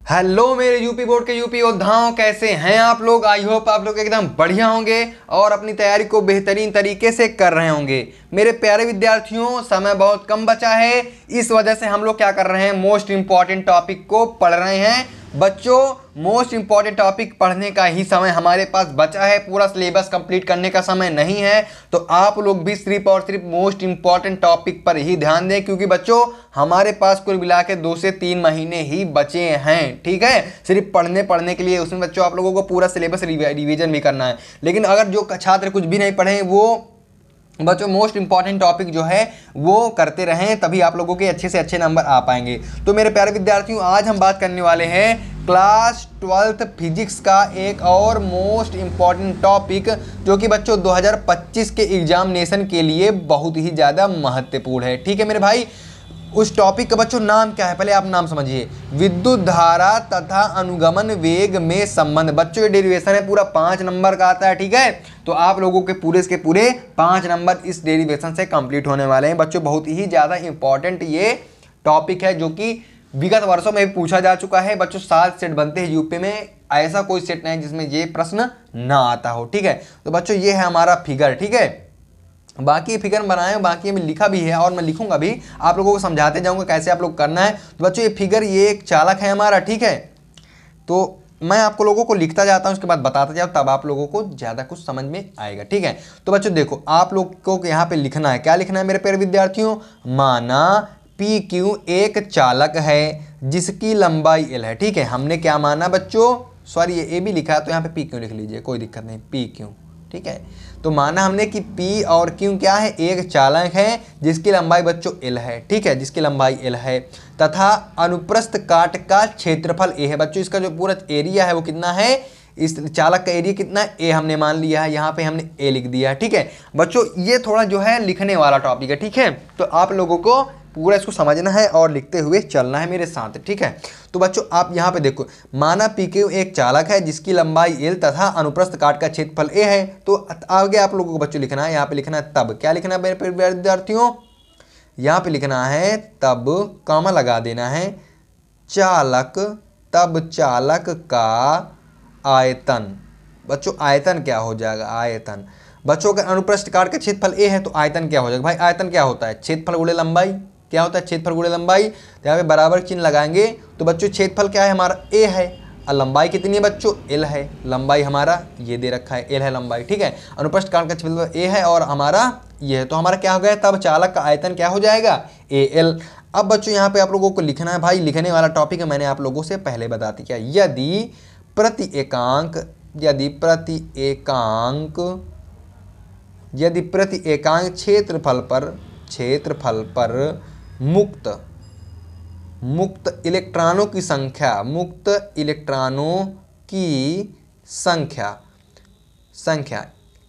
Hello मेरे UP board के UP योद्धाओं, कैसे हैं आप लोग। आई होप आप लोग एकदम बढ़िया होंगे और अपनी तैयारी को बेहतरीन तरीके से कर रहे होंगे। मेरे प्यारे विद्यार्थियों, समय बहुत कम बचा है, इस वजह से हम लोग क्या कर रहे हैं, मोस्ट इंपॉर्टेंट टॉपिक को पढ़ रहे हैं। बच्चों, मोस्ट इंपॉर्टेंट टॉपिक पढ़ने का ही समय हमारे पास बचा है, पूरा सिलेबस कंप्लीट करने का समय नहीं है। तो आप लोग भी सिर्फ और सिर्फ मोस्ट इंपॉर्टेंट टॉपिक पर ही ध्यान दें, क्योंकि बच्चों हमारे पास कुल मिला के 2 से 3 महीने ही बचे हैं। ठीक है, सिर्फ पढ़ने के लिए। उसमें बच्चों आप लोगों को पूरा सिलेबस रिवीजन भी करना है। लेकिन अगर जो छात्र कुछ भी नहीं पढ़े, वो बच्चों मोस्ट इंपॉर्टेंट टॉपिक जो है वो करते रहें, तभी आप लोगों के अच्छे से अच्छे नंबर आ पाएंगे। तो मेरे प्यारे विद्यार्थियों, आज हम बात करने वाले हैं क्लास 12th फिजिक्स का एक और मोस्ट इंपॉर्टेंट टॉपिक, जो कि बच्चों 2025 के एग्जामिनेशन के लिए बहुत ही ज़्यादा महत्वपूर्ण है। ठीक है मेरे भाई, उस टॉपिक का बच्चों नाम क्या है, पहले आप नाम समझिए। विद्युत धारा तथा अनुगमन वेग में संबंध। बच्चों ये डेरिवेशन है, पूरा 5 नंबर का आता है। ठीक है, तो आप लोगों के पूरे 5 नंबर इस डेरिवेशन से कंप्लीट होने वाले हैं। बच्चों बहुत ही ज़्यादा इंपॉर्टेंट ये टॉपिक है, जो कि विगत वर्षों में भी पूछा जा चुका है। बच्चों 7 सेट बनते हैं यूपी में, ऐसा कोई सेट नहीं जिसमें ये प्रश्न ना आता हो। ठीक है, तो बच्चों ये है हमारा फिगर। ठीक है, बाकी फिगर बनाए, बाकी में लिखा भी है और मैं लिखूंगा भी, आप लोगों को समझाते जाऊंगा कैसे आप लोग करना है। तो बच्चों ये फिगर, ये एक चालक है हमारा। ठीक है, तो मैं आपको लोगों को लिखता जाता हूं, उसके बाद बताता जाऊं, तब आप लोगों को ज़्यादा कुछ समझ में आएगा। ठीक है, तो बच्चों देखो, आप लोग को यहाँ पे लिखना है, क्या लिखना है मेरे प्यारे विद्यार्थियों। माना पी क्यू एक चालक है जिसकी लंबाई एल है। ठीक है, हमने क्या माना बच्चों, सॉरी ये ए भी लिखा है, तो यहाँ पे पी क्यू लिख लीजिए, कोई दिक्कत नहीं, पी क्यू। ठीक है, तो माना हमने कि P और Q क्या है, एक चालक है जिसकी लंबाई बच्चों L है। ठीक है, जिसकी लंबाई L है, तथा अनुप्रस्थ काट का क्षेत्रफल A है। बच्चों इसका जो पूरा एरिया है वो कितना है, इस चालक का एरिया कितना है, A हमने मान लिया है, यहाँ पे हमने A लिख दिया है। ठीक है बच्चों, ये थोड़ा जो है लिखने वाला टॉपिक है। ठीक है, तो आप लोगों को पूरा इसको समझना है और लिखते हुए चलना है मेरे साथ। ठीक है, तो बच्चों आप यहाँ पे देखो, माना पी क्यू एक चालक है जिसकी लंबाई एल तथा अनुप्रस्थ काट का क्षेत्रफल ए है। तो आगे आप लोगों को बच्चों लिखना है, यहाँ पे लिखना है तब, क्या लिखना है मेरे विद्यार्थियों, यहाँ पे लिखना है तब, कॉमा लगा देना है, चालक, तब चालक का आयतन। बच्चों आयतन क्या हो जाएगा, आयतन। बच्चों का अनुप्रस्थ काट का क्षेत्रफल ए है, तो आयतन क्या हो जाएगा भाई, आयतन क्या होता है, क्षेत्रफल गुणे लंबाई। क्या होता है, क्षेत्रफल गुणे लंबाई। तो यहाँ पे बराबर चिन्ह लगाएंगे, तो बच्चों क्षेत्रफल क्या है हमारा, ए है, और लंबाई कितनी है बच्चों, एल है। लंबाई हमारा ये दे रखा है, एल है लंबाई। ठीक है, अनुप्रस्थ काट का क्षेत्रफल ए है और हमारा ये है, तो हमारा क्या हो गया, तब चालक का आयतन क्या हो जाएगा, ए एल। अब बच्चों यहाँ पे आप लोगों को लिखना है, भाई लिखने वाला टॉपिक है, मैंने आप लोगों से पहले बता दिया। यदि प्रति एकांक क्षेत्रफल पर मुक्त इलेक्ट्रॉनों की संख्या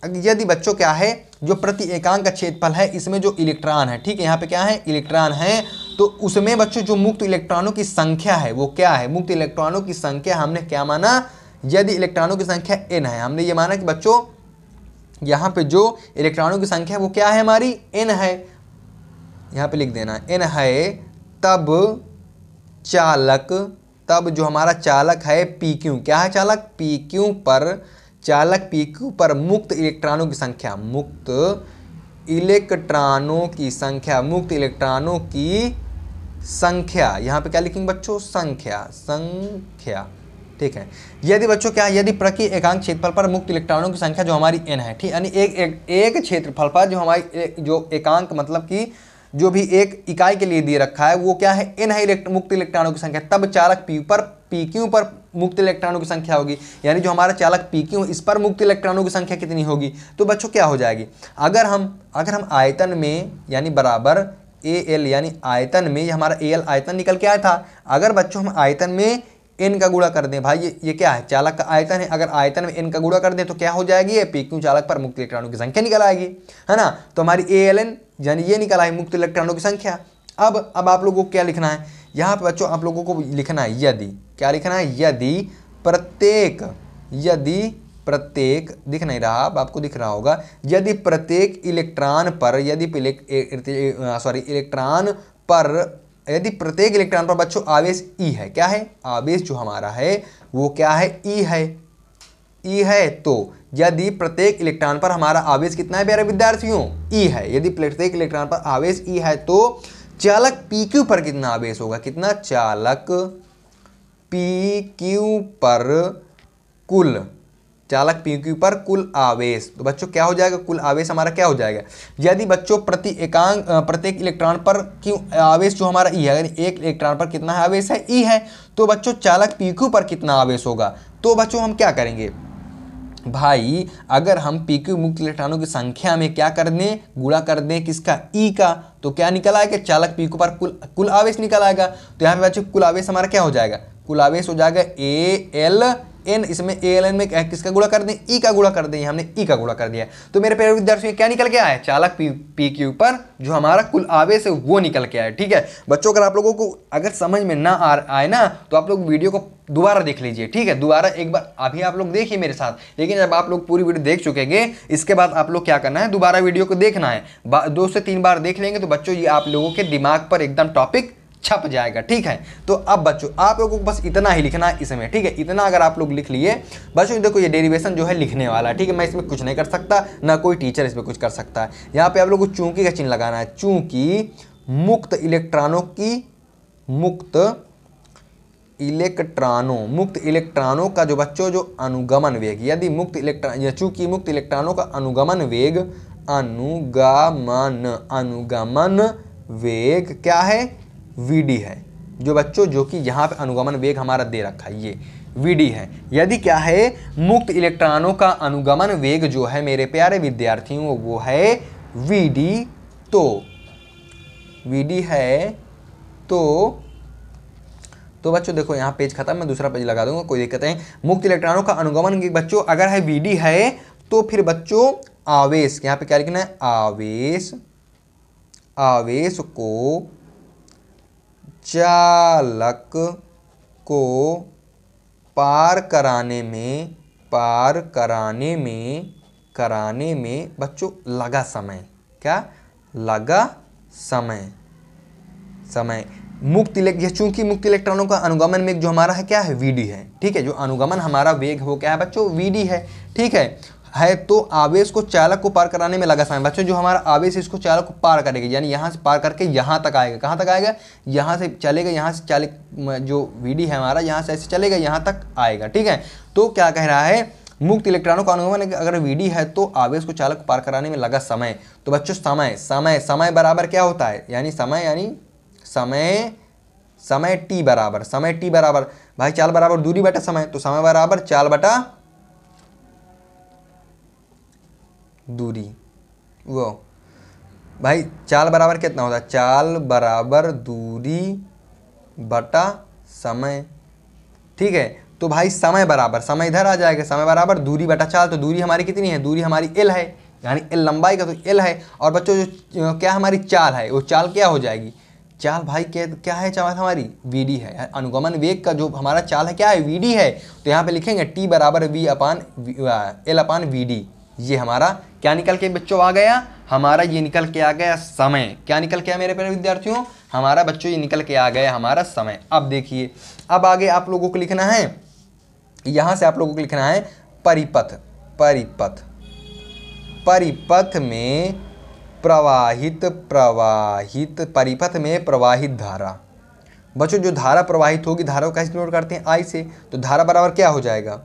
यदि बच्चों क्या है, जो प्रति एकांक का क्षेत्रफल है, इसमें जो इलेक्ट्रॉन है, ठीक है, यहाँ पे क्या है, इलेक्ट्रॉन है, तो उसमें बच्चों जो मुक्त इलेक्ट्रॉनों की संख्या है वो क्या है, मुक्त इलेक्ट्रॉनों की संख्या हमने क्या माना, यदि इलेक्ट्रॉनों की संख्या n है, हमने ये माना कि बच्चों यहाँ पे जो इलेक्ट्रॉनों की संख्या वो क्या है हमारी, n है, यहाँ पे लिख देना n है, तब जो हमारा चालक है PQ, क्या है चालक, PQ पर मुक्त इलेक्ट्रॉनों की संख्या, यहाँ पे क्या लिखेंगे बच्चों, संख्या। ठीक है, यदि बच्चों क्या है, यदि प्रति एकांक क्षेत्रफल पर मुक्त इलेक्ट्रॉनों की संख्या जो हमारी n है, ठीक, यानी एक क्षेत्रफल पर जो हमारी जो एकांक मतलब कि जो भी एक इकाई के लिए दे रखा है वो क्या है, n है मुक्त इलेक्ट्रॉनों की संख्या, तब चालक PQ पर मुक्त इलेक्ट्रॉनों की संख्या होगी, यानी जो हमारा चालक PQ इस पर मुक्त इलेक्ट्रॉनों की संख्या कितनी होगी। तो बच्चों क्या हो जाएगी, अगर हम आयतन में यानी बराबर AL, यानी आयतन में, ये हमारा AL आयतन निकल के आया था, अगर बच्चों हम आयतन में n का गुणा कर दें, भाई ये क्या है, चालक का आयतन है, अगर आयतन में n का गुणा कर दें तो क्या हो जाएगी, ये PQ चालक पर मुक्त इलेक्ट्रॉनों की संख्या निकल आएगी, है ना। तो हमारी ALN यानी ये निकल आई मुक्त इलेक्ट्रॉनों की संख्या। अब आप लोगों को क्या लिखना है, यहाँ पे बच्चों आप लोगों को लिखना है यदि, क्या लिखना है, यदि प्रत्येक दिख नहीं रहा, अब आपको दिख रहा होगा, यदि प्रत्येक इलेक्ट्रॉन पर यदि प्रत्येक इलेक्ट्रॉन पर बच्चों आवेश ई है, क्या है, आवेश जो हमारा है वो क्या है, ई है, ई है। तो यदि प्रत्येक इलेक्ट्रॉन पर हमारा आवेश कितना है प्यारे विद्यार्थियों, ई है, यदि प्रत्येक इलेक्ट्रॉन पर आवेश ई है तो चालक PQ पर कितना आवेश होगा, कितना, चालक PQ पर कुल, चालक PQ पर कुल आवेश। तो बच्चों क्या हो जाएगा, कुल आवेश हमारा क्या हो जाएगा, यदि बच्चों प्रत्येक इलेक्ट्रॉन पर क्यों आवेश जो हमारा ई है, यानी एक इलेक्ट्रॉन पर कितना आवेश है, ई है, तो बच्चों चालक PQ पर कितना आवेश होगा। तो बच्चों हम क्या करेंगे भाई, अगर हम PQ मुक्त इलेक्ट्रॉनों की संख्या में क्या कर दें, गुणा कर दें किसका, ई का, तो क्या निकल आएगा, चालक PQ पर कुल आवेश निकल आएगा। तो यहाँ पे बच्चों कुल आवेश हमारा क्या हो जाएगा, कुल आवेश हो जाएगा ALN, इसमें ALN में किसका गुणा कर दें, ई का गुणा कर दें, हमने ई का गुणा कर दिया। तो मेरे प्यारे विद्यार्थियों क्या निकल के आया, चालक PQ पर जो हमारा कुल आवेश है वो निकल के आया। ठीक है बच्चों, अगर आप लोगों को अगर समझ में ना आए ना तो आप लोग वीडियो को दोबारा देख लीजिए। ठीक है, दोबारा एक बार अभी आप लोग देखिए मेरे साथ, लेकिन जब आप लोग पूरी वीडियो देख चुकेंगे इसके बाद आप लोग क्या करना है, दोबारा वीडियो को देखना है, 2 से 3 बार देख लेंगे तो बच्चों ये आप लोगों के दिमाग पर एकदम टॉपिक छप जाएगा। ठीक है, तो अब बच्चों आप लोगों को बस इतना ही लिखना है इसमें। ठीक है, इतना अगर आप लोग लिख लिए बच्चों, देखो ये डेरिवेशन जो है लिखने वाला है। ठीक है, मैं इसमें कुछ नहीं कर सकता, ना कोई टीचर इसमें कुछ कर सकता है। यहाँ पे आप लोगों को चूंकि का चिन्ह लगाना है, चूंकि मुक्त इलेक्ट्रॉनों का जो बच्चों जो अनुगमन वेग, यदि चूंकि मुक्त इलेक्ट्रॉनों का अनुगमन वेग क्या है, VD है, जो बच्चों जो कि यहाँ पे अनुगमन वेग हमारा दे रखा है ये VD है। यदि क्या है, मुक्त इलेक्ट्रॉनों का अनुगमन वेग जो है मेरे प्यारे विद्यार्थियों वो है VD, तो VD है तो बच्चों देखो यहाँ पेज खत्म, मैं दूसरा पेज लगा दूंगा, कोई दिक्कत नहीं। मुक्त इलेक्ट्रॉनों का अनुगमन वेग बच्चों अगर है VD है तो फिर बच्चों आवेश, यहाँ पे क्या लिखना है, आवेश को चालक को पार कराने में बच्चों लगा समय, क्या लगा समय। चूंकि मुक्त इलेक्ट्रॉनों का अनुगमन वेग जो हमारा है क्या है, VD है। ठीक है, जो अनुगमन हमारा वेग हो क्या है बच्चों, VD है। ठीक है तो आवेश को चालक को पार कराने में लगा समय। बच्चों जो हमारा आवेश इसको चालक को पार करेगा, यानी यहाँ से पार करके यहाँ तक आएगा, कहाँ तक आएगा, यहाँ से चलेगा, यहाँ से चालक जो VD है हमारा यहाँ से ऐसे चलेगा यहाँ तक आएगा। ठीक है, तो क्या कह रहा है, मुक्त इलेक्ट्रॉनों का अनुगमन अगर VD है तो आवेश को चालक को पार कराने में लगा समय। तो बच्चों समय बराबर क्या होता है, यानी समय T बराबर भाई चाल बराबर दूरी बटा समय, तो समय बराबर चाल बटा दूरी। वो भाई चाल बराबर कितना होता है, चाल बराबर दूरी बटा समय। ठीक है, तो भाई समय इधर आ जाएगा, समय बराबर दूरी बटा चाल। तो दूरी हमारी कितनी है, दूरी हमारी L है, यानी L लंबाई का तो L है। और बच्चों जो क्या हमारी चाल है वो चाल क्या हो जाएगी, चाल भाई क्या है, चाल हमारी VD है। अनुगमन वेग का जो हमारा चाल है क्या है, VD है। तो यहाँ पे लिखेंगे T बराबर L अपान VD। ये हमारा क्या निकल के बच्चों आ गया, हमारा ये निकल के आ गया समय। क्या निकल के आया मेरे प्यारे विद्यार्थियों, हमारा बच्चों ये निकल के आ गया हमारा समय। अब देखिए, अब आगे आप लोगों को लिखना है, यहाँ से आप लोगों को लिखना है परिपथ में प्रवाहित धारा। बच्चों जो धारा प्रवाहित होगी, धारा को कैसे नोट करते हैं, I से। तो धारा बराबर क्या हो जाएगा,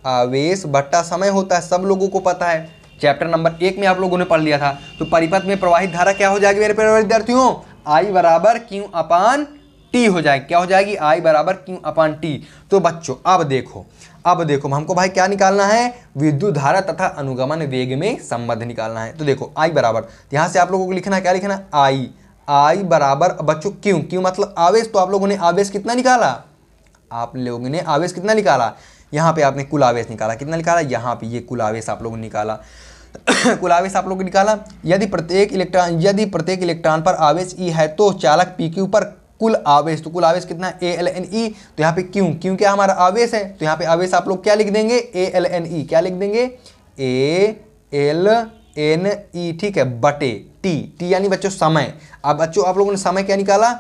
आवेश बट्टा समय होता है, सब लोगों को पता है, चैप्टर नंबर 1 में आप लोगों ने पढ़ लिया था। तो परिपथ में प्रवाहित धारा क्या हो जाएगी मेरे प्यारे विद्यार्थियों, I बराबर Q अपान T हो जाएगी। क्या हो जाएगी, I बराबर Q अपान T। तो बच्चों अब देखो हमको भाई क्या निकालना है, विद्युत धारा तथा अनुगमन वेग में संबंध निकालना है। तो देखो I बराबर, यहाँ से आप लोगों को लिखना है, क्या लिखना है, I बराबर बच्चों Q मतलब आवेश। तो आप लोगों ने आवेश कितना निकाला, यहाँ पे आपने कुल आवेश निकाला, कितना निकाला, यहाँ पे ये कुल आवेश आप लोगों ने निकाला कुल आवेश आप लोगों ने निकाला। यदि प्रत्येक इलेक्ट्रॉन पर आवेश E है तो चालक PQ पर कुल आवेश, तो कुल आवेश कितना है, ALNE। तो यहाँ पे Q क्या हमारा आवेश है, तो यहाँ पे आवेश आप लोग क्या लिख देंगे, ALNE। क्या लिख देंगे, ALNE। ठीक है, बटे T यानी बच्चों समय। अब बच्चों आप लोगों ने समय क्या निकाला,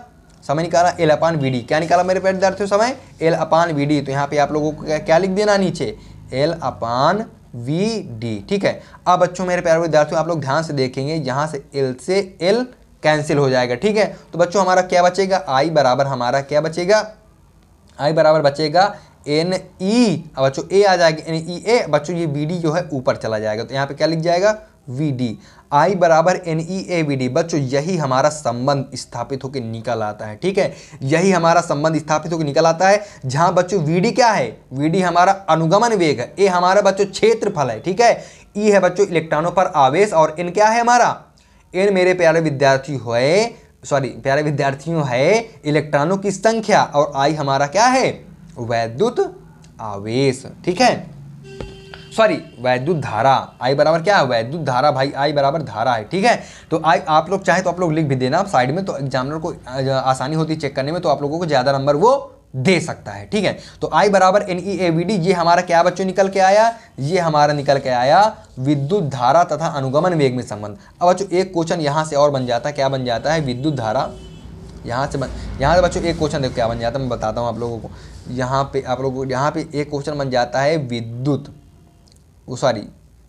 समय निकाला एल अपान वी डी। क्या निकाला मेरे प्यारे विद्यार्थियों? समय एल अपान वी डी। तो यहाँ पे आप लोगों को क्या लिख देना नीचे? L upon V D. ठीक है। अब बच्चों मेरे प्यारे विद्यार्थियों आप लोग ध्यान से देखेंगे, यहाँ से एल से एल कैंसिल हो जाएगा। ठीक है। तो बच्चों हमारा क्या बचेगा? आई बराबर हमारा क्या बचेगा? आई बराबर बचेगा एन ई। अब बच्चों ए आ जाएगा, एन ई ए। बच्चों ये वी डी जो है ऊपर चला जाएगा, तो यहाँ पे क्या लिख जाएगा? We D. आई बराबर N E A V D. बच्चों यही हमारा संबंध स्थापित होकर निकल आता है। ठीक है। यही हमारा संबंध स्थापित होकर निकल आता है, जहां बच्चों वी डी क्या है? वी डी हमारा अनुगमन वेग है, ए हमारा बच्चों क्षेत्रफल है। ठीक है। ई है बच्चों इलेक्ट्रॉनों पर आवेश, और एन क्या है हमारा? एन मेरे प्यारे विद्यार्थियों है इलेक्ट्रॉनों की संख्या, और आई हमारा क्या है? वैद्युत आवेश। ठीक है, वैद्युत धारा। आई बराबर क्या है? वैद्युत धारा भाई, आई बराबर धारा है। ठीक है। तो आई आप लोग चाहे तो आप लोग लिख भी देना साइड में, तो एग्जामिनर को आसानी होती है चेक करने में, तो आप लोगों को ज्यादा नंबर वो दे सकता है। ठीक है। तो आई बराबर N E A V D. ये हमारा क्या बच्चों निकल के आया? ये हमारा निकल के आया विद्युत धारा तथा अनुगमन वेग में संबंध। अब बच्चों एक क्वेश्चन यहां से और बन जाता है। क्या बन जाता है? विद्युत धारा। यहाँ से बच्चों एक क्वेश्चन देखो क्या बन जाता है, मैं बताता हूँ आप लोगों को। यहाँ पे आप लोगों को यहाँ पे एक क्वेश्चन बन जाता है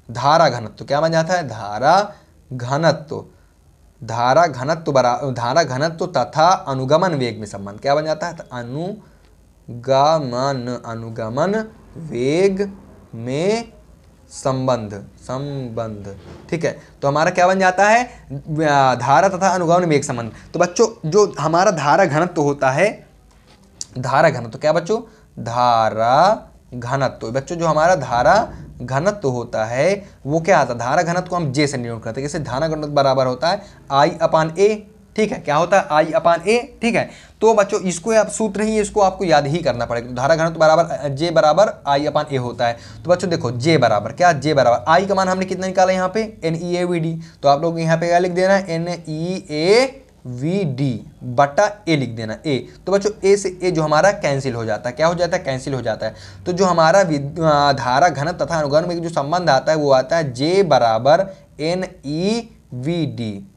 धारा घनत्व। क्या बन जाता है? धारा घनत्व तथा अनुगमन वेग में संबंध। क्या बन जाता है? अनुगमन वेग में संबंध। ठीक है। तो हमारा क्या बन जाता है? धारा तथा अनुगमन वेग संबंध। तो बच्चों जो हमारा धारा घनत्व होता है, धारा घनत्व क्या बच्चों? धारा घनत्व। बच्चों जो हमारा धारा घनत्व होता है वो क्या आता है? धारा घनत्व को हम जे से निरूपण करते हैं। जैसे धारा घनत्व बराबर होता है आई अपान ए। ठीक है। क्या होता है? आई अपान ए। ठीक है। तो बच्चों इसको आप सूत्र ही इसको आपको याद ही करना पड़ेगा। तो धारा घनत्व बराबर जे बराबर आई अपान ए होता है। तो बच्चों देखो जे बराबर क्या? जे बराबर आई का मान हमने कितना निकाला यहाँ पे? N E A V D. तो आप लोग यहाँ पे क्या लिख देना है? N E A V D बटा ए लिख देना ए। तो बच्चों ए से ए जो हमारा कैंसिल हो जाता है। क्या हो जाता है? कैंसिल हो जाता है। तो जो हमारा धारा घनत्व तथा अनुगमन में जो संबंध आता है वो आता है जे बराबर एन ई वी डी।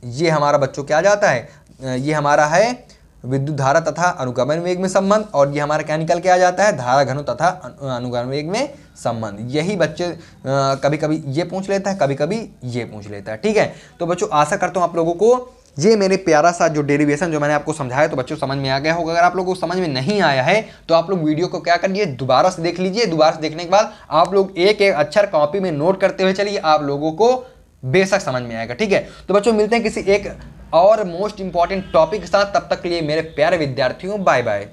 ये हमारा बच्चों क्या जाता है? ये हमारा है विद्युत धारा तथा अनुगमन वेग में संबंध, और ये हमारा क्या निकल के आ जाता है? धारा घनत्व तथा अनुगमन वेग में संबंध। यही बच्चे कभी कभी ये पूछ लेता है, कभी कभी ये पूछ लेता है। ठीक है। तो बच्चों आशा करता हूँ आप लोगों को ये मेरे प्यारा सा जो डेरिवेशन जो मैंने आपको समझाया तो बच्चों समझ में आ गया होगा। अगर आप लोगों को समझ में नहीं आया है तो आप लोग वीडियो को क्या करिए? दोबारा से देख लीजिए। दोबारा से देखने के बाद आप लोग एक एक अक्षर कॉपी में नोट करते हुए चलिए, आप लोगों को बेशक समझ में आएगा। ठीक है। तो बच्चों मिलते हैं किसी एक और मोस्ट इंपॉर्टेंट टॉपिक के साथ। तब तक के लिए मेरे प्यारे विद्यार्थियों बाय बाय।